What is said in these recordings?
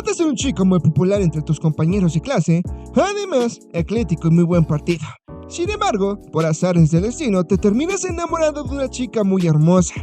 Resulta ser un chico muy popular entre tus compañeros de clase, además, eclético y muy buen partido. Sin embargo, por azares del destino, te terminas enamorando de una chica muy hermosa.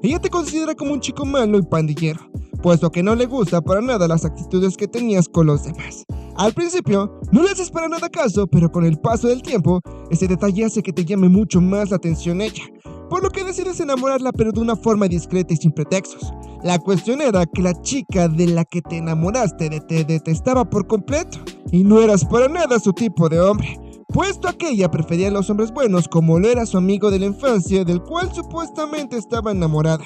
Ella te considera como un chico malo y pandillero, puesto que no le gusta para nada las actitudes que tenías con los demás. Al principio, no le haces para nada caso, pero con el paso del tiempo, ese detalle hace que te llame mucho más la atención ella, por lo que decides enamorarla pero de una forma discreta y sin pretextos. La cuestión era que la chica de la que te enamoraste te detestaba por completo, y no eras para nada su tipo de hombre, puesto que ella prefería a los hombres buenos como lo era su amigo de la infancia del cual supuestamente estaba enamorada.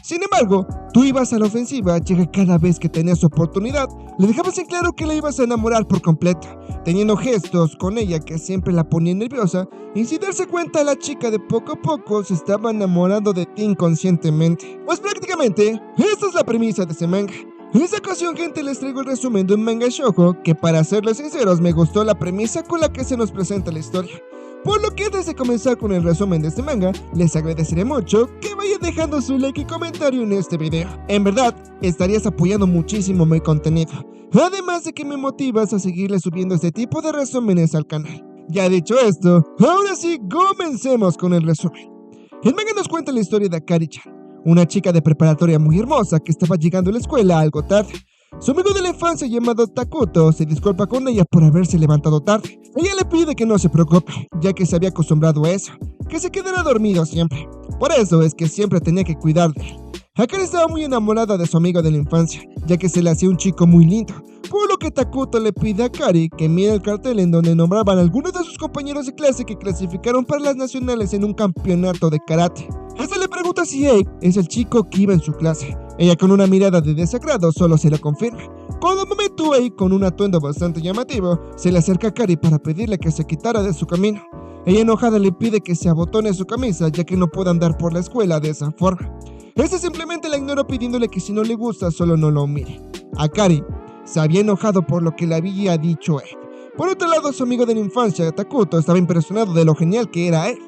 Sin embargo, tú ibas a la ofensiva, ya que cada vez que tenías oportunidad, le dejabas en claro que la ibas a enamorar por completo, teniendo gestos con ella que siempre la ponían nerviosa, y sin darse cuenta la chica de poco a poco se estaba enamorando de ti inconscientemente. Pues prácticamente, esta es la premisa de ese manga. En esta ocasión, gente, les traigo el resumen de un manga shoujo que, para serles sinceros, me gustó la premisa con la que se nos presenta la historia. Por lo que antes de comenzar con el resumen de este manga, les agradeceré mucho que vayan dejando su like y comentario en este video. En verdad, estarías apoyando muchísimo mi contenido, además de que me motivas a seguirle subiendo este tipo de resúmenes al canal. Ya dicho esto, ahora sí, comencemos con el resumen. El manga nos cuenta la historia de Akari-chan, una chica de preparatoria muy hermosa que estaba llegando a la escuela algo tarde. Su amigo de la infancia llamado Takuto se disculpa con ella por haberse levantado tarde. Ella le pide que no se preocupe, ya que se había acostumbrado a eso, que se quedara dormido siempre. Por eso es que siempre tenía que cuidar de él. Akari estaba muy enamorada de su amigo de la infancia, ya que se le hacía un chico muy lindo, por lo que Takuto le pide a Akari que mire el cartel en donde nombraban a algunos de sus compañeros de clase que clasificaron para las nacionales en un campeonato de karate. Esta le pregunta si Abe es el chico que iba en su clase. Ella, con una mirada de desagrado, solo se lo confirma. Cuando momento Abe, con un atuendo bastante llamativo, se le acerca a Akari para pedirle que se quitara de su camino. Ella, enojada, le pide que se abotone su camisa, ya que no puede andar por la escuela de esa forma. Este simplemente la ignoró, pidiéndole que si no le gusta, solo no lo mire. Akari se había enojado por lo que le había dicho Abe. Por otro lado, su amigo de la infancia, Takuto, estaba impresionado de lo genial que era Abe,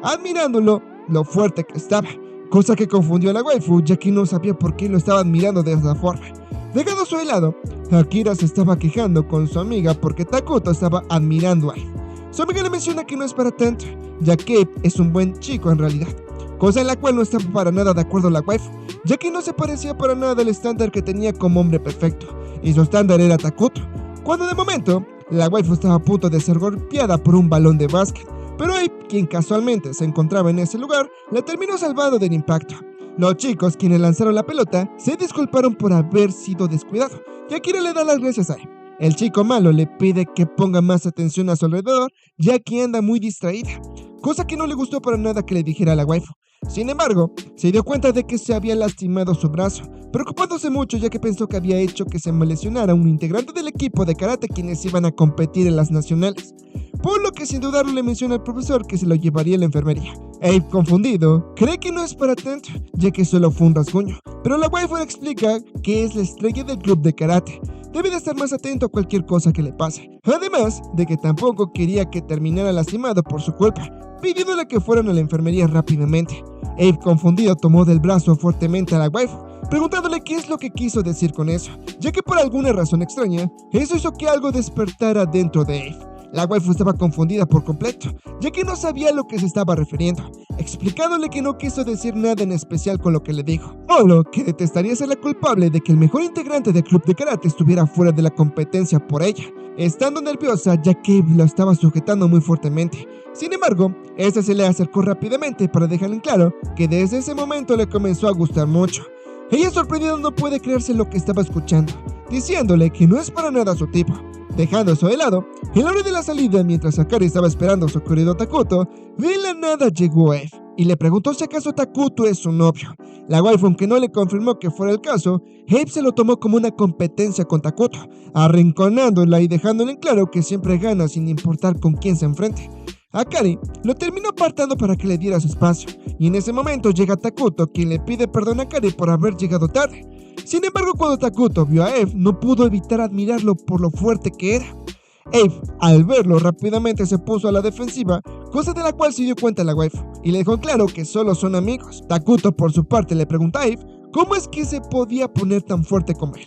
admirándolo lo fuerte que estaba, cosa que confundió a la waifu, ya que no sabía por qué lo estaba admirando de esa forma. Dejando su helado, Akira se estaba quejando con su amiga porque Takuto estaba admirando a él. Su amiga le menciona que no es para tanto, ya que Abe es un buen chico en realidad, cosa en la cual no estaba para nada de acuerdo la waifu, ya que no se parecía para nada al estándar que tenía como hombre perfecto, y su estándar era Takuto, cuando de momento la waifu estaba a punto de ser golpeada por un balón de básquet. Pero Abe, quien casualmente se encontraba en ese lugar, la terminó salvando del impacto. Los chicos, quienes lanzaron la pelota, se disculparon por haber sido descuidado, y Akira le da las gracias a Abe. El chico malo le pide que ponga más atención a su alrededor, ya que anda muy distraída, cosa que no le gustó para nada que le dijera a la waifu. Sin embargo, se dio cuenta de que se había lastimado su brazo, preocupándose mucho, ya que pensó que había hecho que se me lesionara un integrante del equipo de karate quienes iban a competir en las nacionales, por lo que sin dudarlo le menciona al profesor que se lo llevaría a la enfermería. Abe, confundido, cree que no es para tanto, ya que solo fue un rasguño, pero la waifu le explica que es la estrella del club de karate, debe de estar más atento a cualquier cosa que le pase, además de que tampoco quería que terminara lastimado por su culpa, pidiéndole que fueran a la enfermería rápidamente. Abe, confundido, tomó del brazo fuertemente a la waifu, preguntándole qué es lo que quiso decir con eso, ya que por alguna razón extraña, eso hizo que algo despertara dentro de Abe. La waifu estaba confundida por completo, ya que no sabía a lo que se estaba refiriendo, explicándole que no quiso decir nada en especial con lo que le dijo, solo que detestaría ser la culpable de que el mejor integrante del club de karate estuviera fuera de la competencia por ella, estando nerviosa ya que Abe lo estaba sujetando muy fuertemente. Sin embargo, esta se le acercó rápidamente para dejarle en claro que desde ese momento le comenzó a gustar mucho. Ella, sorprendida, no puede creerse lo que estaba escuchando, diciéndole que no es para nada su tipo. Dejando eso de lado, en la hora de la salida, mientras Akari estaba esperando a su querido Takuto, de la nada llegó Abe y le preguntó si acaso Takuto es su novio. La waifu, aunque no le confirmó que fuera el caso, Abe se lo tomó como una competencia con Takuto, arrinconándola y dejándole en claro que siempre gana sin importar con quién se enfrente. Akari lo terminó apartando para que le diera su espacio, y en ese momento llega Takuto, quien le pide perdón a Akari por haber llegado tarde. Sin embargo, cuando Takuto vio a Abe, no pudo evitar admirarlo por lo fuerte que era. Abe, al verlo, rápidamente se puso a la defensiva, cosa de la cual se dio cuenta la waifu, y le dejó claro que solo son amigos. Takuto, por su parte, le pregunta a Abe cómo es que se podía poner tan fuerte como él.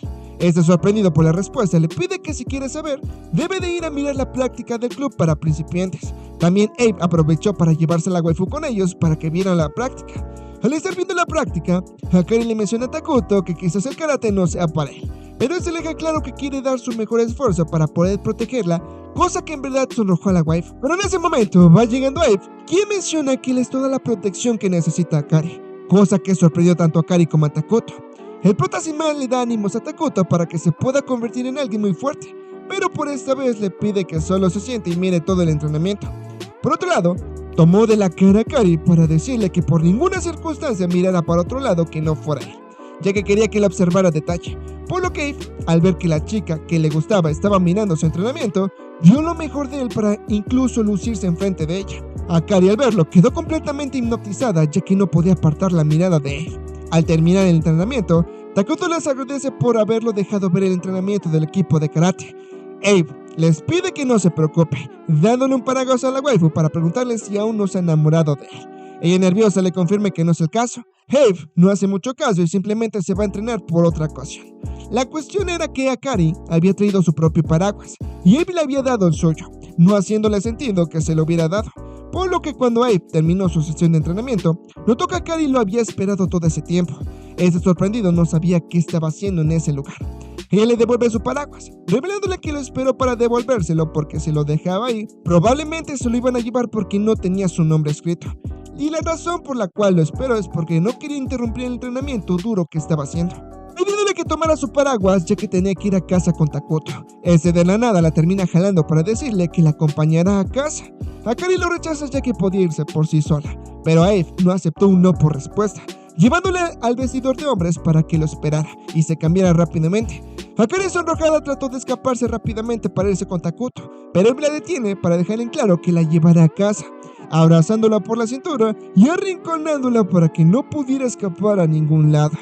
Sorprendido por la respuesta, le pide que si quiere saber, debe de ir a mirar la práctica del club para principiantes. También Abe aprovechó para llevarse a la waifu con ellos para que vieran la práctica. Al estar viendo la práctica, Hakari le menciona a Takuto que quizás el karate no sea para él, pero se le deja claro que quiere dar su mejor esfuerzo para poder protegerla, cosa que en verdad sonrojó a la waifu. Pero en ese momento va llegando Abe, quien menciona que él es toda la protección que necesita Akari, cosa que sorprendió tanto a Akari como a Takuto. El prota sin mal le da ánimos a Takuto para que se pueda convertir en alguien muy fuerte, pero por esta vez le pide que solo se siente y mire todo el entrenamiento. Por otro lado, tomó de la cara a Akari para decirle que por ninguna circunstancia mirara para otro lado que no fuera él, ya que quería que la observara a detalle, por lo que Abe, al ver que la chica que le gustaba estaba mirando su entrenamiento, dio lo mejor de él para incluso lucirse enfrente de ella. Akari al verlo quedó completamente hipnotizada, ya que no podía apartar la mirada de él. Al terminar el entrenamiento, Takuto les agradece por haberlo dejado ver el entrenamiento del equipo de karate. Abe les pide que no se preocupe, dándole un paraguas a la waifu para preguntarle si aún no se ha enamorado de él. Ella nerviosa le confirma que no es el caso. Abe no hace mucho caso y simplemente se va a entrenar por otra ocasión. La cuestión era que Akari había traído su propio paraguas y Abe le había dado el suyo, no haciéndole sentido que se lo hubiera dado. Por lo que cuando Abe terminó su sesión de entrenamiento, notó que Akari lo había esperado todo ese tiempo. Sorprendido no sabía qué estaba haciendo en ese lugar. Ella le devuelve su paraguas, revelándole que lo esperó para devolvérselo porque si lo dejaba ahí, probablemente se lo iban a llevar porque no tenía su nombre escrito. Y la razón por la cual lo esperó es porque no quería interrumpir el entrenamiento duro que estaba haciendo, pidiéndole que tomara su paraguas ya que tenía que ir a casa con Takuto. De la nada la termina jalando para decirle que la acompañará a casa. Akari lo rechaza ya que podía irse por sí sola, pero Abe no aceptó un no por respuesta, llevándole al vestidor de hombres para que lo esperara y se cambiara rápidamente. Akari sonrojada trató de escaparse rápidamente para irse con Takuto, pero Abe la detiene para dejarle en claro que la llevará a casa, abrazándola por la cintura y arrinconándola para que no pudiera escapar a ningún lado.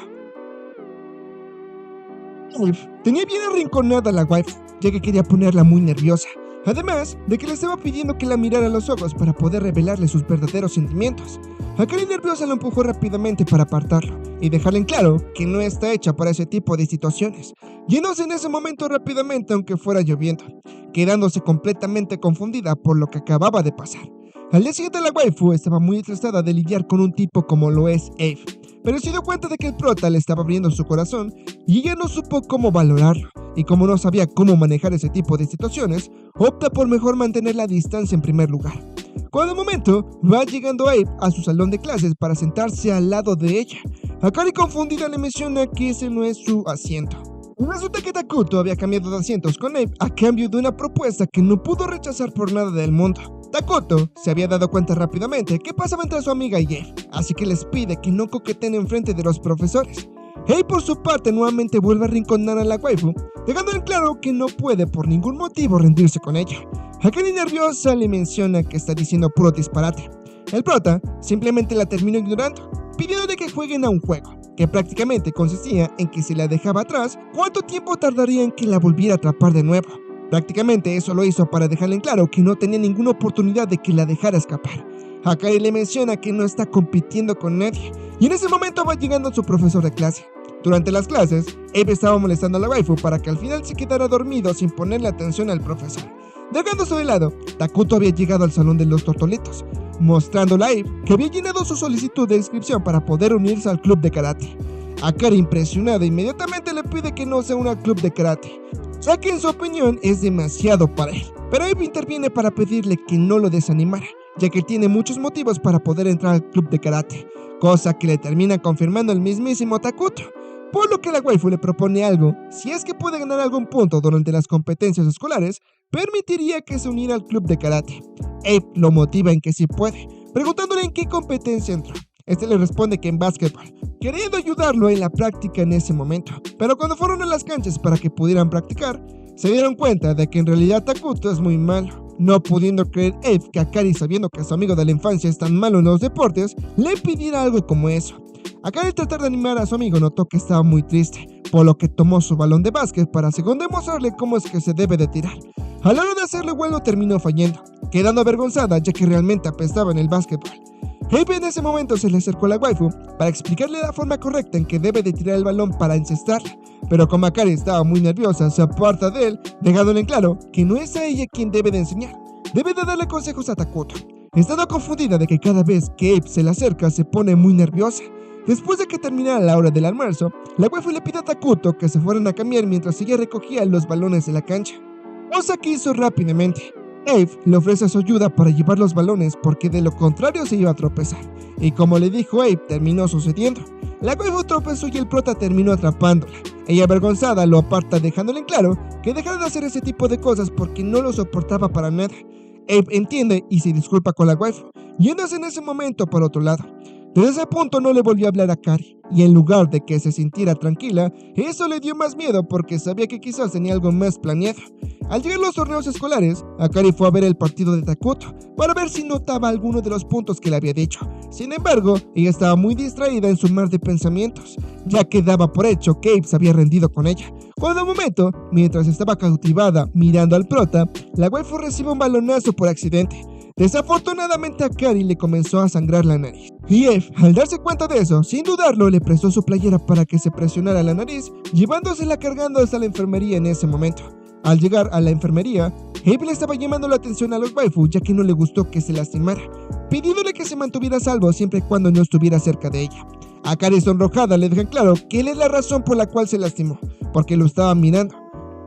Abe tenía bien arrinconada a la waifu, ya que quería ponerla muy nerviosa, además de que le estaba pidiendo que la mirara a los ojos para poder revelarle sus verdaderos sentimientos. Akari nerviosa lo empujó rápidamente para apartarlo y dejarle en claro que no está hecha para ese tipo de situaciones, yéndose en ese momento rápidamente aunque fuera lloviendo, quedándose completamente confundida por lo que acababa de pasar. Al día siguiente la waifu estaba muy estresada de lidiar con un tipo como lo es Abe, pero se dio cuenta de que el prota le estaba abriendo su corazón y ella no supo cómo valorarlo, y como no sabía cómo manejar ese tipo de situaciones, opta por mejor mantener la distancia en primer lugar. Cuando de momento va llegando Abe a su salón de clases para sentarse al lado de ella, Akari confundida le menciona que ese no es su asiento. Resulta que Takuto había cambiado de asientos con Abe a cambio de una propuesta que no pudo rechazar por nada del mundo. Takuto se había dado cuenta rápidamente que pasaba entre su amiga y Abe, así que les pide que no coqueten enfrente de los profesores. Abe por su parte nuevamente vuelve a arrinconar a la waifu, dejando en claro que no puede por ningún motivo rendirse con ella. Akari nerviosa le menciona que está diciendo puro disparate. El prota simplemente la terminó ignorando, pidiéndole que jueguen a un juego, que prácticamente consistía en que si la dejaba atrás, ¿cuánto tiempo tardaría en que la volviera a atrapar de nuevo? Prácticamente eso lo hizo para dejarle en claro que no tenía ninguna oportunidad de que la dejara escapar. Akari le menciona que no está compitiendo con nadie, y en ese momento va llegando su profesor de clase. Durante las clases, Abe estaba molestando a la waifu para que al final se quedara dormido sin ponerle atención al profesor. Dejándose de lado, Takuto había llegado al salón de los tortolitos, mostrándole a Abe que había llenado su solicitud de inscripción para poder unirse al club de karate. Akari, impresionada, inmediatamente le pide que no sea un club de karate, ya que en su opinión es demasiado para él. Pero Abe interviene para pedirle que no lo desanimara, ya que tiene muchos motivos para poder entrar al club de karate, cosa que le termina confirmando el mismísimo Takuto. Por lo que la waifu le propone algo: si es que puede ganar algún punto durante las competencias escolares, permitiría que se uniera al club de karate. Abe lo motiva en que sí puede, preguntándole en qué competencia entró. Le responde que en básquetbol, queriendo ayudarlo en la práctica en ese momento. Pero cuando fueron a las canchas para que pudieran practicar, se dieron cuenta de que en realidad Takuto es muy malo. No pudiendo creer Abe que Akari, sabiendo que su amigo de la infancia es tan malo en los deportes, le pidiera algo como eso. Akari, al tratar de animar a su amigo, notó que estaba muy triste, por lo que tomó su balón de básquet para según demostrarle cómo es que se debe de tirar. A la hora de hacerlo igual lo terminó fallando, quedando avergonzada ya que realmente apestaba en el básquetbol. Abe en ese momento se le acercó a la waifu para explicarle la forma correcta en que debe de tirar el balón para encestarla, pero como Akari estaba muy nerviosa, se aparta de él, dejándole en claro que no es a ella quien debe de enseñar, debe de darle consejos a Takuto. Estando confundida de que cada vez que Abe se le acerca se pone muy nerviosa. Después de que terminara la hora del almuerzo, la waifu le pide a Takuto que se fueran a cambiar mientras ella recogía los balones de la cancha, cosa que hizo rápidamente. Abe le ofrece su ayuda para llevar los balones porque de lo contrario se iba a tropezar, y como le dijo Abe, terminó sucediendo. La waifu tropezó y el prota terminó atrapándola. Ella avergonzada lo aparta dejándole en claro que dejara de hacer ese tipo de cosas porque no lo soportaba para nada. Abe entiende y se disculpa con la waifu, yéndose en ese momento por otro lado. Desde ese punto no le volvió a hablar a Akari, y en lugar de que se sintiera tranquila, eso le dio más miedo porque sabía que quizás tenía algo más planeado. Al llegar los torneos escolares, Akari fue a ver el partido de Takuto para ver si notaba alguno de los puntos que le había dicho. Sin embargo, ella estaba muy distraída en su mar de pensamientos, ya que daba por hecho que Abe se había rendido con ella. Cuando de momento, mientras estaba cautivada mirando al prota, la waifu recibe un balonazo por accidente. Desafortunadamente a Akari le comenzó a sangrar la nariz, y Abe, al darse cuenta de eso, sin dudarlo le prestó su playera para que se presionara la nariz, llevándosela cargando hasta la enfermería en ese momento. Al llegar a la enfermería, Abe le estaba llamando la atención a los waifu ya que no le gustó que se lastimara, pidiéndole que se mantuviera a salvo siempre y cuando no estuviera cerca de ella. Akari sonrojada le deja claro que él es la razón por la cual se lastimó, porque lo estaba mirando.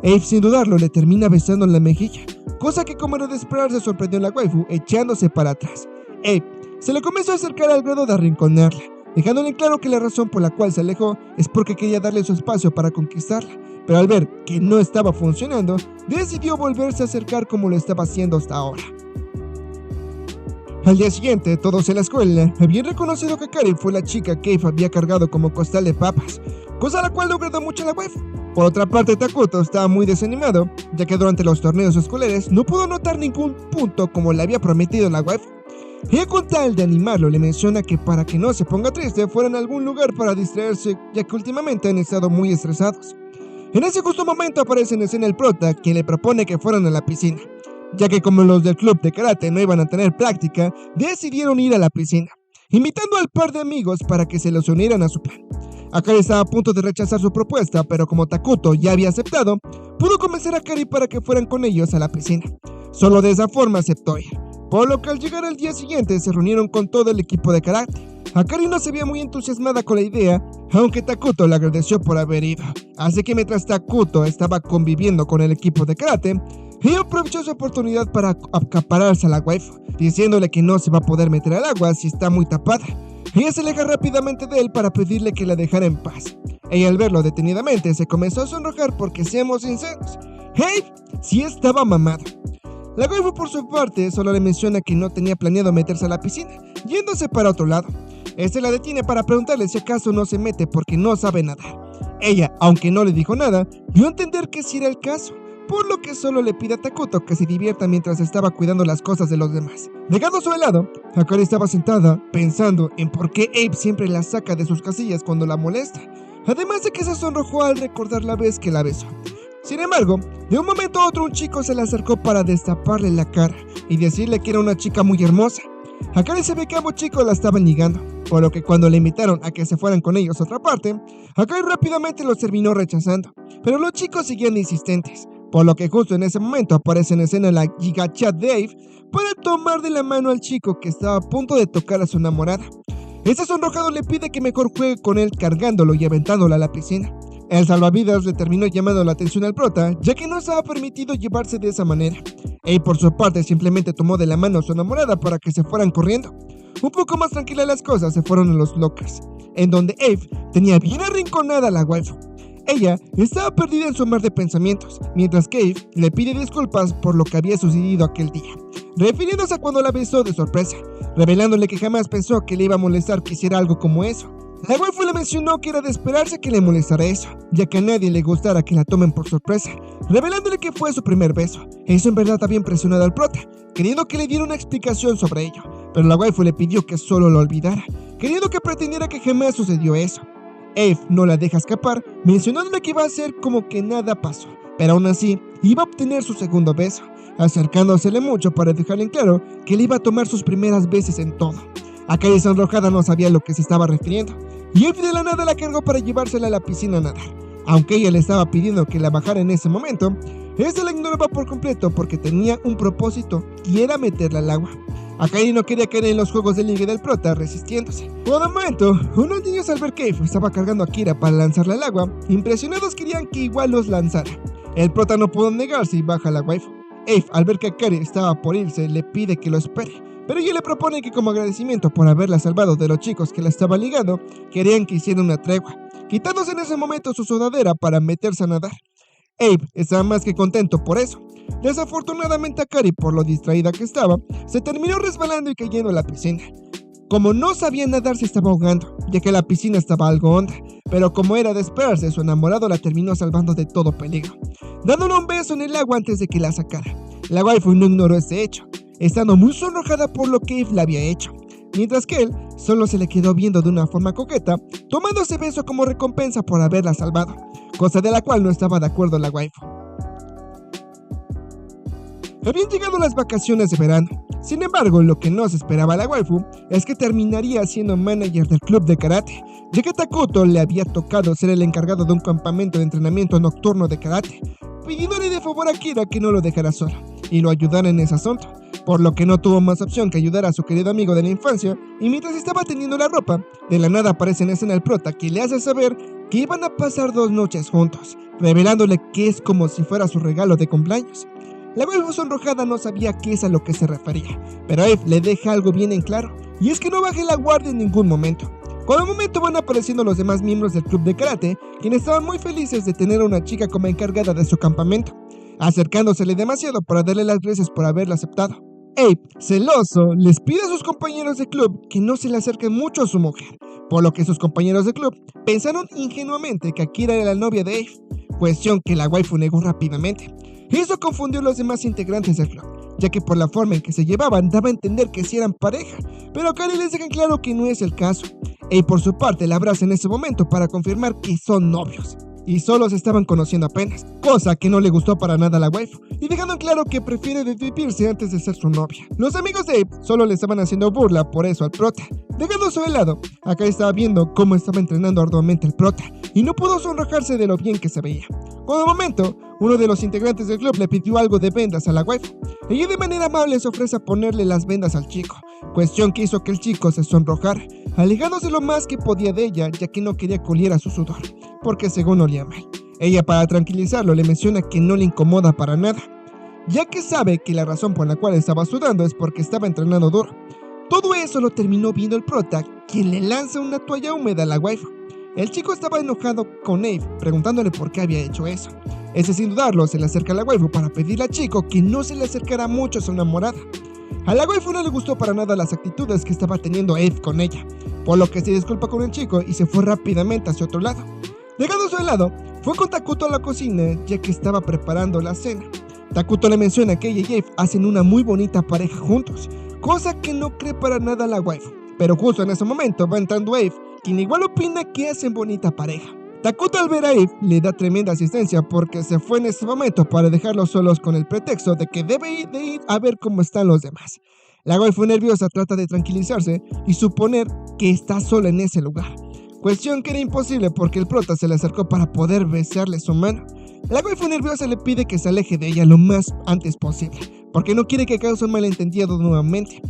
Abe sin dudarlo le termina besando en la mejilla, cosa que como era de esperar se sorprendió en la waifu echándose para atrás. Abe se le comenzó a acercar al grado de arrinconarla, dejándole en claro que la razón por la cual se alejó es porque quería darle su espacio para conquistarla, pero al ver que no estaba funcionando, decidió volverse a acercar como lo estaba haciendo hasta ahora. Al día siguiente, todos en la escuela habían reconocido que Akari fue la chica que Abe había cargado como costal de papas, cosa a la cual le agradó mucho a la waifu. Por otra parte, Takuto estaba muy desanimado, ya que durante los torneos escolares no pudo notar ningún punto como le había prometido la waifu. Ella con tal de animarlo le menciona que para que no se ponga triste fueran a algún lugar para distraerse, ya que últimamente han estado muy estresados. En ese justo momento aparece en escena el prota, quien le propone que fueran a la piscina, ya que como los del club de karate no iban a tener práctica, decidieron ir a la piscina, invitando al par de amigos para que se los unieran a su plan. Akari estaba a punto de rechazar su propuesta, pero como Takuto ya había aceptado, pudo convencer a Akari para que fueran con ellos a la piscina. Solo de esa forma aceptó ir, por lo que al llegar al día siguiente se reunieron con todo el equipo de karate. Akari no se veía muy entusiasmada con la idea, aunque Takuto le agradeció por haber ido. Así que mientras Takuto estaba conviviendo con el equipo de karate, ella aprovechó su oportunidad para acapararse a la waifu, diciéndole que no se va a poder meter al agua si está muy tapada. Ella se aleja rápidamente de él para pedirle que la dejara en paz. Ella al verlo detenidamente se comenzó a sonrojar porque, seamos sinceros, Abe sí estaba mamado. La waifu por su parte solo le menciona que no tenía planeado meterse a la piscina, yéndose para otro lado. Este la detiene para preguntarle si acaso no se mete porque no sabe nadar. Ella, aunque no le dijo nada, dio a entender que sí era el caso, por lo que solo le pide a Takuto que se divierta mientras estaba cuidando las cosas de los demás. Dejando a su lado, Akari estaba sentada pensando en por qué Abe siempre la saca de sus casillas cuando la molesta, además de que se sonrojó al recordar la vez que la besó. Sin embargo, de un momento a otro un chico se le acercó para destaparle la cara y decirle que era una chica muy hermosa. Akari se ve que ambos chicos la estaban ligando, por lo que cuando le invitaron a que se fueran con ellos a otra parte, Akari rápidamente los terminó rechazando, pero los chicos seguían insistentes, por lo que justo en ese momento aparece en escena la gigachat de Abe para tomar de la mano al chico que estaba a punto de tocar a su enamorada. Este sonrojado le pide que mejor juegue con él cargándolo y aventándola a la piscina. El salvavidas le terminó llamando la atención al prota, ya que no estaba permitido llevarse de esa manera. Abe por su parte simplemente tomó de la mano a su enamorada para que se fueran corriendo. Un poco más tranquilas las cosas, se fueron a los lockers, en donde Abe tenía bien arrinconada a la waifu. Ella estaba perdida en su mar de pensamientos, mientras que Abe le pide disculpas por lo que había sucedido aquel día, refiriéndose a cuando la besó de sorpresa, revelándole que jamás pensó que le iba a molestar que hiciera algo como eso. La waifu le mencionó que era de esperarse que le molestara eso, ya que a nadie le gustara que la tomen por sorpresa, revelándole que fue su primer beso. Eso en verdad había impresionado al prota, queriendo que le diera una explicación sobre ello, pero la waifu le pidió que solo lo olvidara, queriendo que pretendiera que jamás sucedió eso. Abe no la deja escapar, mencionándole que iba a hacer como que nada pasó, pero aún así iba a obtener su segundo beso, acercándosele mucho para dejarle en claro que le iba a tomar sus primeras veces en todo. Akari sonrojada no sabía a lo que se estaba refiriendo, y Eve de la nada la cargó para llevársela a la piscina a nadar. Aunque ella le estaba pidiendo que la bajara en ese momento, esta la ignoraba por completo porque tenía un propósito y era meterla al agua. Akari no quería caer en los juegos de ligue del prota, resistiéndose. Por un momento, unos niños al ver que Eve estaba cargando a Kira para lanzarla al agua, impresionados querían que igual los lanzara. El prota no pudo negarse y baja a la waifu. Eve, al ver que Akari estaba por irse, le pide que lo espere, pero ella le propone que como agradecimiento por haberla salvado de los chicos que la estaban ligando, querían que hiciera una tregua, quitándose en ese momento su sudadera para meterse a nadar. Abe estaba más que contento por eso. Desafortunadamente Akari, por lo distraída que estaba, se terminó resbalando y cayendo a la piscina. Como no sabía nadar, se estaba ahogando, ya que la piscina estaba algo honda, pero como era de esperarse, su enamorado la terminó salvando de todo peligro, dándole un beso en el agua antes de que la sacara. La waifu no ignoró ese hecho, estando muy sonrojada por lo que Eve le había hecho, mientras que él solo se le quedó viendo de una forma coqueta, tomando ese beso como recompensa por haberla salvado, cosa de la cual no estaba de acuerdo la waifu. Habían llegado las vacaciones de verano. Sin embargo, lo que no se esperaba a la waifu es que terminaría siendo manager del club de karate, ya que Takuto le había tocado ser el encargado de un campamento de entrenamiento nocturno de karate, pidiéndole de favor a Kira que no lo dejara solo y lo ayudara en ese asunto, por lo que no tuvo más opción que ayudar a su querido amigo de la infancia. Y mientras estaba tendiendo la ropa, de la nada aparece en escena el prota, que le hace saber que iban a pasar 2 noches juntos, revelándole que es como si fuera su regalo de cumpleaños. La waifu sonrojada no sabía qué es a lo que se refería, pero Eve le deja algo bien en claro, y es que no baje la guardia en ningún momento. Con el momento van apareciendo los demás miembros del club de karate, quienes estaban muy felices de tener a una chica como encargada de su campamento, acercándosele demasiado para darle las gracias por haberla aceptado. Abe, celoso, les pide a sus compañeros de club que no se le acerquen mucho a su mujer, por lo que sus compañeros de club pensaron ingenuamente que Akira era la novia de Eve, cuestión que la waifu negó rápidamente. Eso confundió a los demás integrantes del club, ya que por la forma en que se llevaban daba a entender que sí eran pareja, pero Akari les deja claro que no es el caso. Eve por su parte la abraza en ese momento para confirmar que son novios, y solo se estaban conociendo apenas, cosa que no le gustó para nada a la waifu, y dejando en claro que prefiere desvivirse antes de ser su novia. Los amigos de Abe solo le estaban haciendo burla por eso al prota. Dejando eso de lado, Akari estaba viendo cómo estaba entrenando arduamente el prota, y no pudo sonrojarse de lo bien que se veía. Por el momento, uno de los integrantes del club le pidió algo de vendas a la waifu. Ella de manera amable se ofrece a ponerle las vendas al chico, cuestión que hizo que el chico se sonrojara, alejándose lo más que podía de ella, ya que no quería que oliera su sudor, porque según olía mal. Ella, para tranquilizarlo, le menciona que no le incomoda para nada, ya que sabe que la razón por la cual estaba sudando es porque estaba entrenando duro. Todo eso lo terminó viendo el prota, quien le lanza una toalla húmeda a la waifu. El chico estaba enojado con Abe, preguntándole por qué había hecho eso. Ese, sin dudarlo, se le acerca a la waifu para pedirle al chico que no se le acercara mucho a su enamorada. A la waifu no le gustó para nada las actitudes que estaba teniendo Abe con ella, por lo que se disculpa con el chico y se fue rápidamente hacia otro lado. Dejando su lado, fue con Takuto a la cocina, ya que estaba preparando la cena. Takuto le menciona que ella y Abe hacen una muy bonita pareja juntos, cosa que no cree para nada la waifu, pero justo en ese momento va entrando Abe, quien igual opina que hacen bonita pareja. Takuto, al ver a Abe, le da tremenda asistencia porque se fue en ese momento para dejarlos solos con el pretexto de que debe ir a ver cómo están los demás. La waifu nerviosa trata de tranquilizarse y suponer que está sola en ese lugar, cuestión que era imposible porque el prota se le acercó para poder besarle su mano. La waifu nerviosa le pide que se aleje de ella lo más antes posible, porque no quiere que cause un malentendido nuevamente.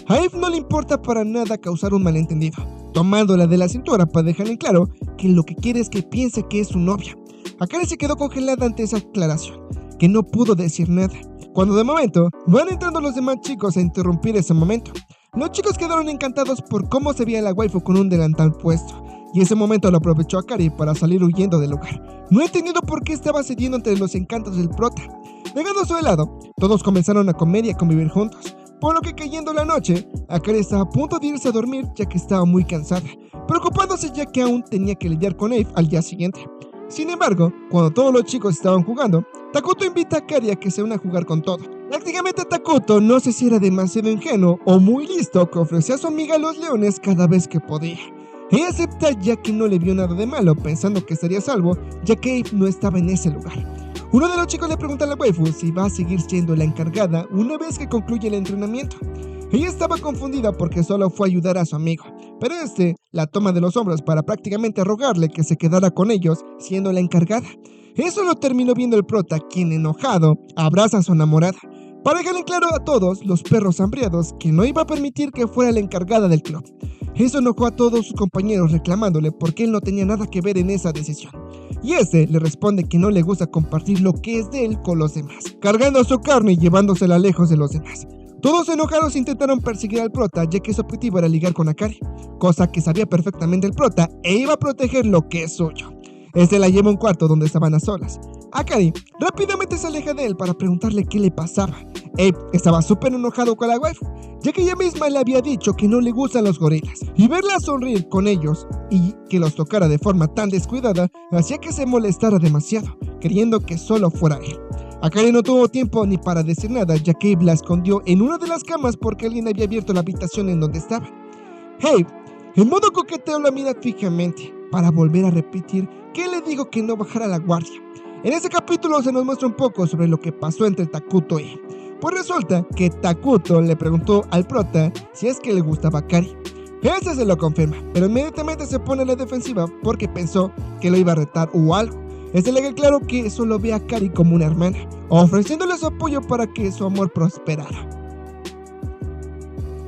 A Abe no le importa para nada causar un malentendido, tomándola de la cintura para dejarle en claro que lo que quiere es que piense que es su novia. Akari se quedó congelada ante esa aclaración, que no pudo decir nada, cuando de momento van entrando los demás chicos a interrumpir ese momento. Los chicos quedaron encantados por cómo se veía la waifu con un delantal puesto, y ese momento lo aprovechó Akari para salir huyendo del lugar. No he entendido por qué estaba cediendo entre los encantos del prota. Dejando su helado, todos comenzaron a comer y a convivir juntos, por lo que cayendo la noche, Akari estaba a punto de irse a dormir ya que estaba muy cansada, preocupándose ya que aún tenía que lidiar con Abe al día siguiente. Sin embargo, cuando todos los chicos estaban jugando, Takuto invita a Akari a que se una a jugar con todo. Prácticamente Takuto, no sé si era demasiado ingenuo o muy listo, que ofrecía a su amiga los leones cada vez que podía. Ella acepta ya que no le vio nada de malo, pensando que estaría a salvo ya que Abe no estaba en ese lugar. Uno de los chicos le pregunta a la waifu si va a seguir siendo la encargada una vez que concluye el entrenamiento. Ella estaba confundida porque solo fue a ayudar a su amigo, pero la toma de los hombros para prácticamente rogarle que se quedara con ellos, siendo la encargada. Eso lo terminó viendo el prota, quien enojado abraza a su enamorada, para dejarle claro a todos los perros hambriados que no iba a permitir que fuera la encargada del club. Eso enojó a todos sus compañeros reclamándole porque él no tenía nada que ver en esa decisión. Y le responde que no le gusta compartir lo que es de él con los demás, cargando su carne y llevándosela lejos de los demás. Todos enojados intentaron perseguir al prota, ya que su objetivo era ligar con Akari, cosa que sabía perfectamente el prota e iba a proteger lo que es suyo. La lleva a un cuarto donde estaban a solas. Akari rápidamente se aleja de él para preguntarle qué le pasaba. Abe estaba súper enojado con la waifu, ya que ella misma le había dicho que no le gustan los gorilas, y verla sonreír con ellos y que los tocara de forma tan descuidada hacía que se molestara demasiado, creyendo que solo fuera él. Akari no tuvo tiempo ni para decir nada, ya que Abe la escondió en una de las camas porque alguien había abierto la habitación en donde estaba. Abe, en modo coqueteo, la mira fijamente para volver a repetir que le dijo que no bajara la guardia. En ese capítulo se nos muestra un poco sobre lo que pasó entre Takuto y Abe. Pues resulta que Takuto le preguntó al prota si es que le gustaba Akari. Se lo confirma, pero inmediatamente se pone a la defensiva porque pensó que lo iba a retar o algo. Le deja claro que solo ve a Akari como una hermana, ofreciéndole su apoyo para que su amor prosperara.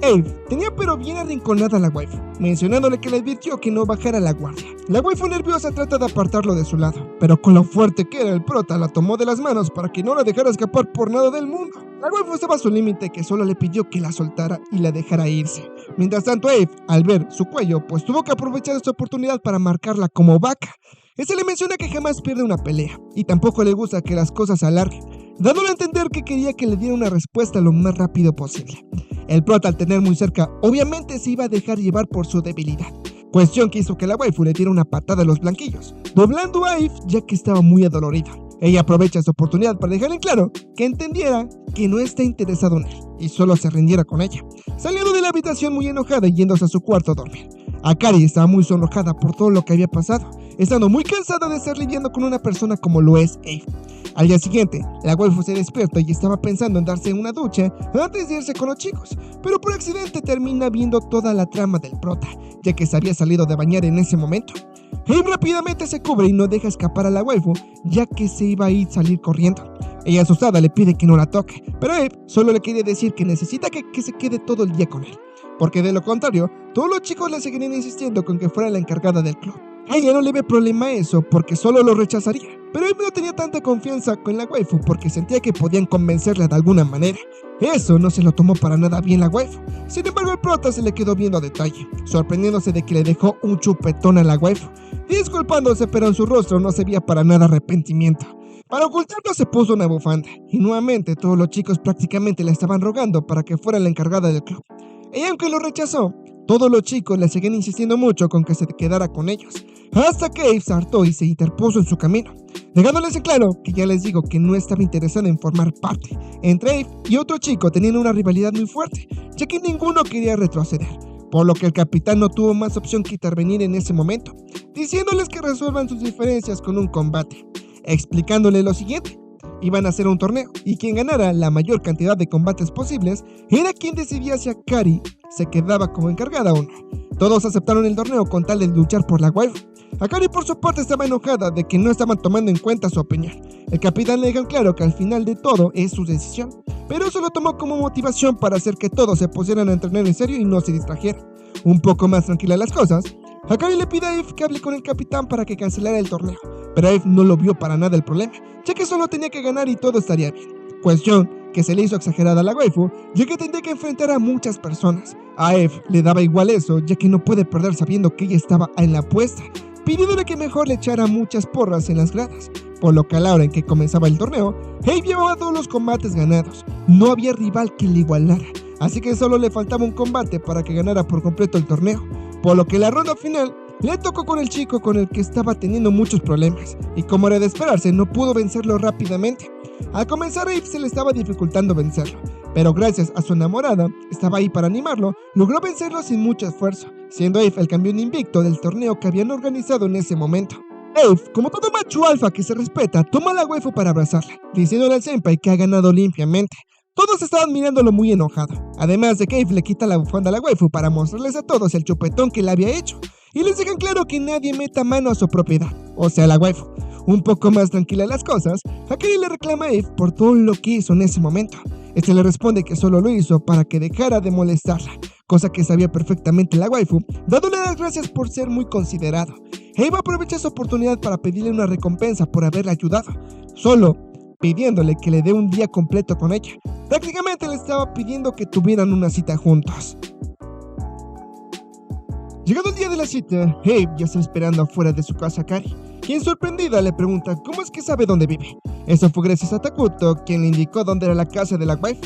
Abe tenía pero bien arrinconada a la waifu, mencionándole que le advirtió que no bajara la guardia. La waifu nerviosa trata de apartarlo de su lado, pero con lo fuerte que era el prota la tomó de las manos para que no la dejara escapar por nada del mundo. La waifu estaba a su límite, que solo le pidió que la soltara y la dejara irse. Mientras tanto, Abe, al ver su cuello, pues tuvo que aprovechar esta oportunidad para marcarla como vaca. Le menciona que jamás pierde una pelea y tampoco le gusta que las cosas se alarguen, dándole a entender que quería que le diera una respuesta lo más rápido posible. El prota, al tener muy cerca, obviamente se iba a dejar llevar por su debilidad, cuestión que hizo que la waifu le diera una patada a los blanquillos, doblando a Abe ya que estaba muy adolorida. Ella aprovecha esa oportunidad para dejarle en claro que entendiera que no está interesado en él y solo se rindiera con ella, saliendo de la habitación muy enojada y yéndose a su cuarto a dormir. Akari estaba muy sonrojada por todo lo que había pasado, estando muy cansada de estar lidiando con una persona como lo es Abe. Al día siguiente, la waifu se despierta y estaba pensando en darse una ducha antes de irse con los chicos, pero por accidente termina viendo toda la trama del prota, ya que se había salido de bañar en ese momento. Abe rápidamente se cubre y no deja escapar a la waifu, ya que se iba a ir salir corriendo. Ella, asustada, le pide que no la toque, pero Abe solo le quiere decir que necesita que se quede todo el día con él, porque de lo contrario, todos los chicos le seguirían insistiendo con que fuera la encargada del club. A ella no le ve problema a eso porque solo lo rechazaría, pero Abe no tenía tanta confianza con la waifu porque sentía que podían convencerla de alguna manera. Eso no se lo tomó para nada bien la waifu. Sin embargo, el prota se le quedó viendo a detalle, sorprendiéndose de que le dejó un chupetón a la waifu, disculpándose, pero en su rostro no se veía para nada arrepentimiento. Para ocultarlo se puso una bufanda, y nuevamente todos los chicos prácticamente le estaban rogando para que fuera la encargada del club. Y aunque lo rechazó, todos los chicos le seguían insistiendo mucho con que se quedara con ellos, hasta que Abe se hartó y se interpuso en su camino, dejándoles en claro que ya les digo que no estaba interesado en formar parte. Entre Abe y otro chico tenían una rivalidad muy fuerte, ya que ninguno quería retroceder, por lo que el capitán no tuvo más opción que intervenir en ese momento, diciéndoles que resuelvan sus diferencias con un combate, explicándoles lo siguiente: iban a hacer un torneo, y quien ganara la mayor cantidad de combates posibles era quien decidía si Akari se quedaba como encargada o no. Todos aceptaron el torneo con tal de luchar por la waifu. Akari por su parte estaba enojada de que no estaban tomando en cuenta su opinión. El capitán le dejó claro que al final de todo es su decisión, pero eso lo tomó como motivación para hacer que todos se pusieran a entrenar en serio y no se distrajeran. Un poco más tranquilas las cosas, Akari le pide a Abe que hable con el capitán para que cancelara el torneo, pero Abe no lo vio para nada el problema, ya que solo tenía que ganar y todo estaría bien. Cuestión que se le hizo exagerada a la waifu, ya que tendría que enfrentar a muchas personas. A Abe le daba igual eso, ya que no puede perder sabiendo que ella estaba en la apuesta, pidiéndole que mejor le echara muchas porras en las gradas, por lo que a la hora en que comenzaba el torneo, Abe llevaba todos los combates ganados. No había rival que le igualara, así que solo le faltaba un combate para que ganara por completo el torneo, por lo que la ronda final le tocó con el chico con el que estaba teniendo muchos problemas, y como era de esperarse, no pudo vencerlo rápidamente. Al comenzar, Abe se le estaba dificultando vencerlo, pero gracias a su enamorada, estaba ahí para animarlo, logró vencerlo sin mucho esfuerzo, siendo Abe el campeón invicto del torneo que habían organizado en ese momento. Abe, como todo macho alfa que se respeta, toma a la waifu para abrazarla, diciéndole al senpai que ha ganado limpiamente, Todos estaban mirándolo muy enojado, además de que Abe le quita la bufanda a la waifu para mostrarles a todos el chupetón que le había hecho, y les dejan claro que nadie meta mano a su propiedad, o sea la waifu. Un poco más tranquila las cosas, Akari le reclama a Abe por todo lo que hizo en ese momento. Este le responde que solo lo hizo para que dejara de molestarla, cosa que sabía perfectamente la waifu, dándole las gracias por ser muy considerado. Abe aprovecha esa oportunidad para pedirle una recompensa por haberle ayudado, solo pidiéndole que le dé un día completo con ella. Prácticamente le estaba pidiendo que tuvieran una cita juntos. Llegado el día de la cita, Abe ya está esperando afuera de su casa a Akari, quien sorprendida le pregunta cómo es que sabe dónde vive. Eso fue gracias a Takuto, quien le indicó dónde era la casa de la waifu.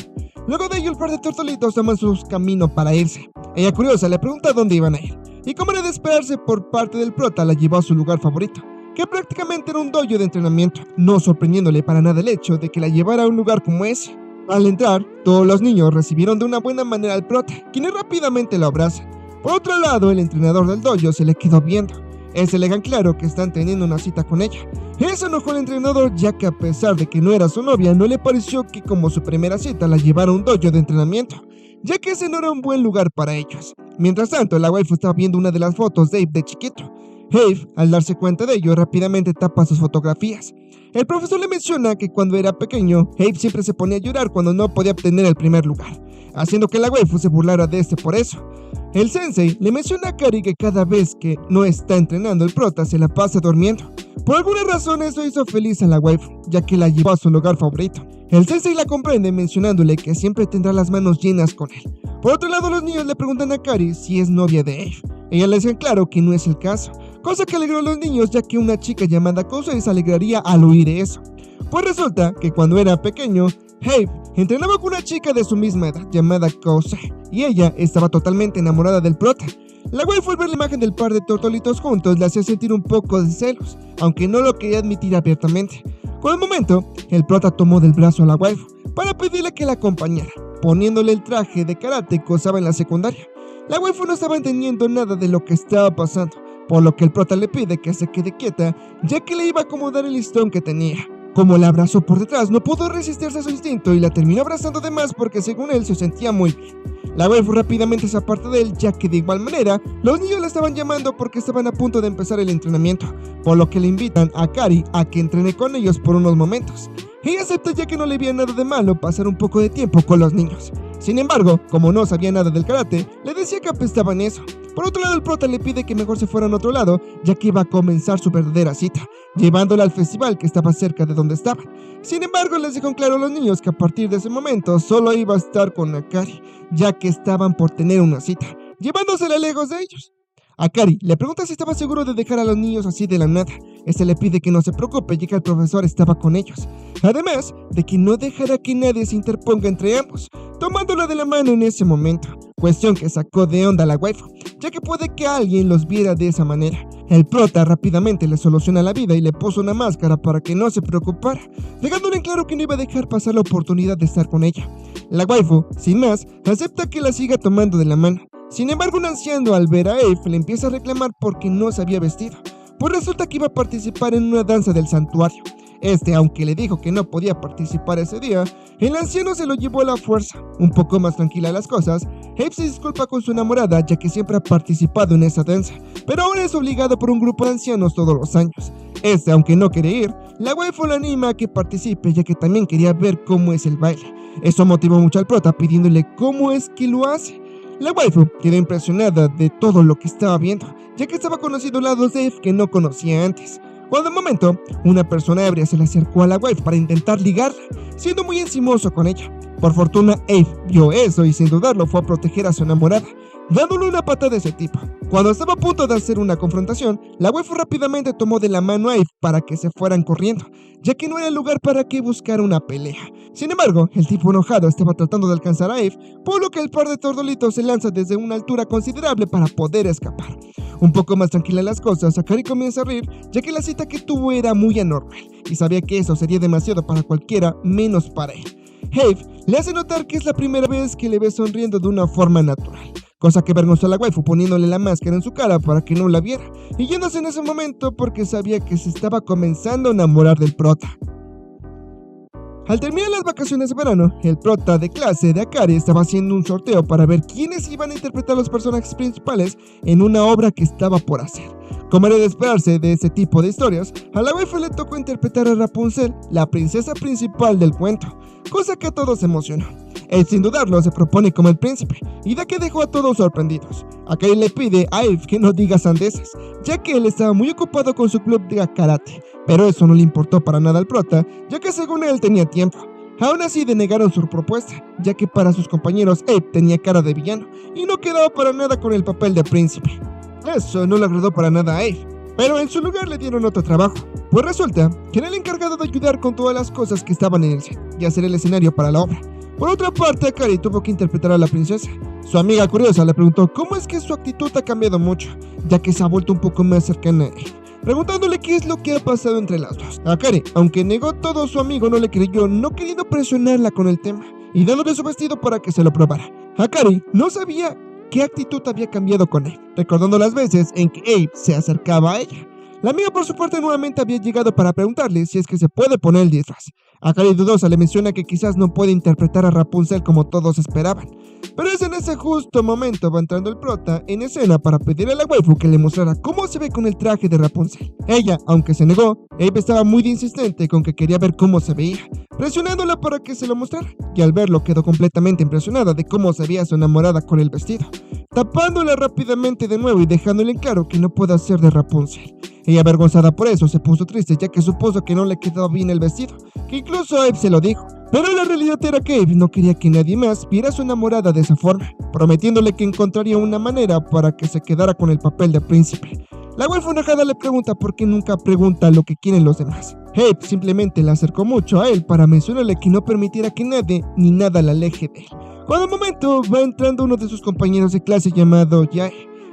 Luego de ello, el par de tortolitos toman su camino para irse. Ella, curiosa, le pregunta dónde iban a ir, y como era de esperarse por parte del prota, la llevó a su lugar favorito, que prácticamente era un dojo de entrenamiento, no sorprendiéndole para nada el hecho de que la llevara a un lugar como ese. Al entrar, todos los niños recibieron de una buena manera al prota, quien rápidamente lo abraza. Por otro lado, el entrenador del dojo se le quedó viendo. Se le dejan claro que están teniendo una cita con ella. Eso enojó al entrenador, ya que a pesar de que no era su novia, no le pareció que como su primera cita la llevara a un dojo de entrenamiento, ya que ese no era un buen lugar para ellos. Mientras tanto, la waifu estaba viendo una de las fotos de Abe de chiquito. Abe, al darse cuenta de ello, rápidamente tapa sus fotografías. El profesor le menciona que cuando era pequeño, Abe siempre se ponía a llorar cuando no podía obtener el primer lugar, haciendo que la waifu se burlara de por eso. El sensei le menciona a Akari que cada vez que no está entrenando, el prota se la pasa durmiendo. Por alguna razón eso hizo feliz a la waifu, ya que la llevó a su lugar favorito. El sensei la comprende, mencionándole que siempre tendrá las manos llenas con él. Por otro lado, los niños le preguntan a Akari si es novia de Abe. Ella les dice claro que no es el caso, cosa que alegró a los niños, ya que una chica llamada Kousei se alegraría al oír eso. Pues resulta que cuando era pequeño, Abe entrenaba con una chica de su misma edad llamada Kousei, y ella estaba totalmente enamorada del prota. La waifu, al ver la imagen del par de tortolitos juntos, le hacía sentir un poco de celos, aunque no lo quería admitir abiertamente. Con el momento, el prota tomó del brazo a la waifu para pedirle que la acompañara, poniéndole el traje de karate que usaba en la secundaria. La waifu no estaba entendiendo nada de lo que estaba pasando, por lo que el prota le pide que se quede quieta, ya que le iba a acomodar el listón que tenía. Como la abrazó por detrás, no pudo resistirse a su instinto y la terminó abrazando de más porque según él se sentía muy bien. La waifu rápidamente se aparta de él, ya que de igual manera los niños la estaban llamando porque estaban a punto de empezar el entrenamiento, por lo que le invitan a Akari a que entrene con ellos por unos momentos. Ella acepta, ya que no le veía nada de malo pasar un poco de tiempo con los niños. Sin embargo, como no sabía nada del karate, le decía que apestaba en eso. Por otro lado, el prota le pide que mejor se fueran a otro lado, ya que iba a comenzar su verdadera cita, llevándola al festival que estaba cerca de donde estaban. Sin embargo, les dejó en claro a los niños que a partir de ese momento solo iba a estar con Akari, ya que estaban por tener una cita, llevándosela lejos de ellos. Akari le pregunta si estaba seguro de dejar a los niños así de la nada. Le pide que no se preocupe, ya que el profesor estaba con ellos, además de que no dejará que nadie se interponga entre ambos, tomándola de la mano en ese momento, cuestión que sacó de onda a la waifu, ya que puede que alguien los viera de esa manera. El prota rápidamente le soluciona la vida y le puso una máscara para que no se preocupara, dejándole en claro que no iba a dejar pasar la oportunidad de estar con ella. La waifu, sin más, acepta que la siga tomando de la mano. Sin embargo, un anciano, al ver a Abe, le empieza a reclamar porque no se había vestido, pues resulta que iba a participar en una danza del santuario. Aunque le dijo que no podía participar ese día, el anciano se lo llevó a la fuerza. Un poco más tranquila las cosas, Abe se disculpa con su enamorada, ya que siempre ha participado en esa danza, pero ahora es obligado por un grupo de ancianos todos los años. Aunque no quiere ir, la waifu lo anima a que participe, ya que también quería ver cómo es el baile. Eso motivó mucho al prota, pidiéndole cómo es que lo hace. La waifu quedó impresionada de todo lo que estaba viendo, ya que estaba conociendo lados de Abe que no conocía antes. Cuando de momento, una persona ebria se le acercó a la waifu para intentar ligarla, siendo muy encimoso con ella. Por fortuna, Abe vio eso y sin dudarlo fue a proteger a su enamorada, dándole una patada de ese tipo. Cuando estaba a punto de hacer una confrontación, la waifu rápidamente tomó de la mano a Abe para que se fueran corriendo, ya que no era el lugar para que buscara una pelea. Sin embargo, el tipo enojado estaba tratando de alcanzar a Abe, por lo que el par de tortolitos se lanza desde una altura considerable para poder escapar. Un poco más tranquila las cosas, Akari comienza a reír, ya que la cita que tuvo era muy anormal, y sabía que eso sería demasiado para cualquiera, menos para él. Abe le hace notar que es la primera vez que le ve sonriendo de una forma natural, cosa que vergonzó a la waifu, poniéndole la máscara en su cara para que no la viera, y yéndose en ese momento porque sabía que se estaba comenzando a enamorar del prota. Al terminar las vacaciones de verano, el prota de clase de Akari estaba haciendo un sorteo para ver quiénes iban a interpretar a los personajes principales en una obra que estaba por hacer. Como era de esperarse de ese tipo de historias, a la waifu le tocó interpretar a Rapunzel, la princesa principal del cuento, cosa que a todos emocionó. Él sin dudarlo se propone como el príncipe, y de que dejó a todos sorprendidos. Akari le pide a Eve que no diga sandeces, ya que él estaba muy ocupado con su club de karate, pero eso no le importó para nada al prota, ya que según él tenía tiempo. Aún así denegaron su propuesta, ya que para sus compañeros Eve tenía cara de villano, y no quedaba para nada con el papel de príncipe. Eso no le agradó para nada a Eve, pero en su lugar le dieron otro trabajo, pues resulta que era el encargado de ayudar con todas las cosas que estaban en el set y hacer el escenario para la obra. Por otra parte, Akari tuvo que interpretar a la princesa. Su amiga curiosa le preguntó cómo es que su actitud ha cambiado mucho, ya que se ha vuelto un poco más cercana a él, preguntándole qué es lo que ha pasado entre las dos. Akari, aunque negó todo, su amigo no le creyó, no queriendo presionarla con el tema y dándole su vestido para que se lo probara. Akari no sabía qué actitud había cambiado con Eve, recordando las veces en que Eve se acercaba a ella. La amiga por su parte nuevamente había llegado para preguntarle si es que se puede poner el disfraz. Akari dudosa le menciona que quizás no puede interpretar a Rapunzel como todos esperaban, pero es en ese justo momento va entrando el prota en escena para pedirle a la waifu que le mostrara cómo se ve con el traje de Rapunzel. Ella, aunque se negó, Eve estaba muy insistente con que quería ver cómo se veía, presionándola para que se lo mostrara, y al verlo quedó completamente impresionada de cómo se veía su enamorada con el vestido, tapándola rápidamente de nuevo y dejándole en claro que no puede hacer de Rapunzel. Ella, avergonzada por eso, se puso triste ya que supuso que no le quedaba bien el vestido, que incluso Eve se lo dijo. Pero la realidad era que Eve no quería que nadie más viera a su enamorada de esa forma, prometiéndole que encontraría una manera para que se quedara con el papel de príncipe. La waifu enojada le pregunta por qué nunca pregunta lo que quieren los demás. Eve simplemente le acercó mucho a él para mencionarle que no permitiera que nadie ni nada la aleje de él. Cuando al momento va entrando uno de sus compañeros de clase llamado Yae,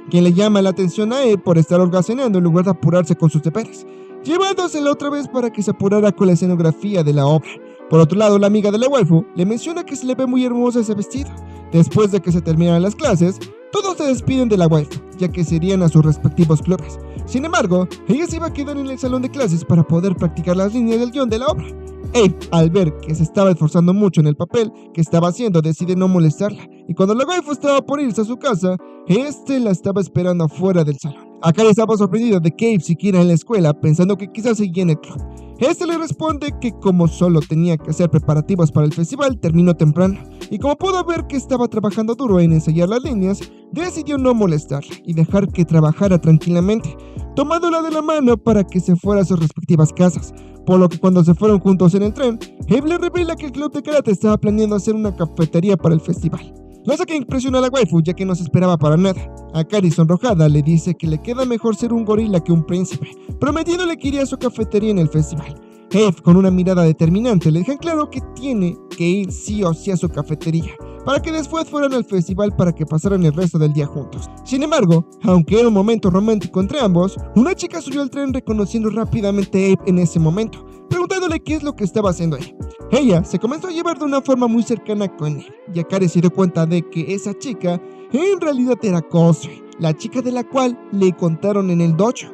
quien le llama la atención a él por estar holgazaneando en lugar de apurarse con sus deberes, llevándosela otra vez para que se apurara con la escenografía de la obra. Por otro lado, la amiga de la waifu le menciona que se le ve muy hermosa ese vestido. Después de que se terminaran las clases, todos se despiden de la waifu, ya que se irían a sus respectivos clubes. Sin embargo, ella se iba a quedar en el salón de clases para poder practicar las líneas del guión de la obra. Eve, al ver que se estaba esforzando mucho en el papel que estaba haciendo, decide no molestarla, y cuando la waifu estaba por irse a su casa, la estaba esperando afuera del salón. Akari estaba sorprendida de que Eve siguiera en la escuela, pensando que quizás seguía en el club. Le responde que como solo tenía que hacer preparativos para el festival, terminó temprano, y como pudo ver que estaba trabajando duro en ensayar las líneas, decidió no molestarla y dejar que trabajara tranquilamente, tomándola de la mano para que se fuera a sus respectivas casas. Por lo que cuando se fueron juntos en el tren, Eve le revela que el club de karate estaba planeando hacer una cafetería para el festival, cosa que impresiona a la waifu ya que no se esperaba para nada. Akari, sonrojada, le dice que le queda mejor ser un gorila que un príncipe, prometiéndole que iría a su cafetería en el festival. Eve, con una mirada determinante, le deja claro que tiene que ir sí o sí a su cafetería, para que después fueran al festival para que pasaran el resto del día juntos. Sin embargo, aunque era un momento romántico entre ambos, una chica subió al tren reconociendo rápidamente a Eve en ese momento, preguntándole qué es lo que estaba haciendo ahí. Ella se comenzó a llevar de una forma muy cercana con él, y Akari se dio cuenta de que esa chica en realidad era Kosue, la chica de la cual le contaron en el dojo.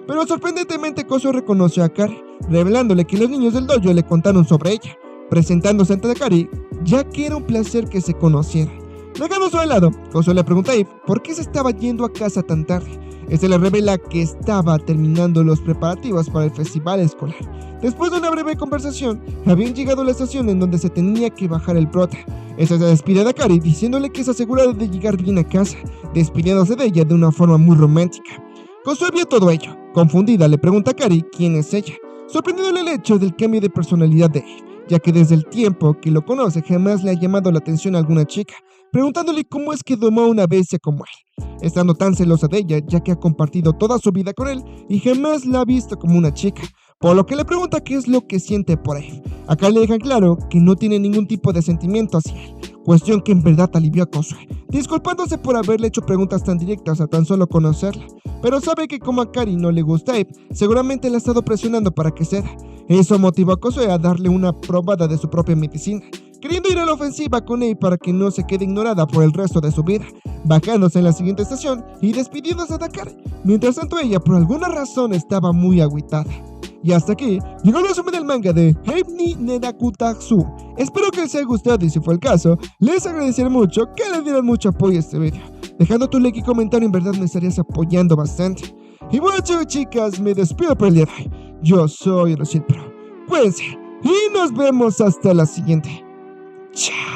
Pero sorprendentemente Kosue reconoció a Akari, revelándole que los niños del dojo le contaron sobre ella, presentándose ante Akari, ya que era un placer que se conocieran. Dejando eso de lado, Kosue le pregunta a Eve por qué se estaba yendo a casa tan tarde. Le revela que estaba terminando los preparativos para el festival escolar. Después de una breve conversación, habían llegado a la estación en donde se tenía que bajar el prota. Se despide de Akari diciéndole que se asegura de llegar bien a casa, despidiéndose de ella de una forma muy romántica. Kosue vio todo ello. Confundida, le pregunta a Akari quién es ella, sorprendiéndole el hecho del cambio de personalidad de Eve, ya que desde el tiempo que lo conoce jamás le ha llamado la atención a alguna chica, preguntándole cómo es que domó a una bestia como él, estando tan celosa de ella ya que ha compartido toda su vida con él y jamás la ha visto como una chica, por lo que le pregunta qué es lo que siente por él. Acá le dejan claro que no tiene ningún tipo de sentimiento hacia él, cuestión que en verdad alivió a Kosue, disculpándose por haberle hecho preguntas tan directas a tan solo conocerla, pero sabe que como a Akari no le gusta a Eve, seguramente la ha estado presionando para que ceda. Eso motivó a Kosue a darle una probada de su propia medicina, queriendo ir a la ofensiva con Abe para que no se quede ignorada por el resto de su vida, bajándose en la siguiente estación y despidiéndose de Dakar. Mientras tanto ella por alguna razón estaba muy agüitada. Y hasta aquí llegó el resumen del manga de Heini Nerakutatsu. Espero que les haya gustado y si fue el caso, les agradeceré mucho que le dieran mucho apoyo a este video. Dejando tu like y comentario en verdad me estarías apoyando bastante. Y bueno chicos y chicas, me despido por el día de hoy. Yo soy Roshin Pro. Cuídense y nos vemos hasta la siguiente. Chao.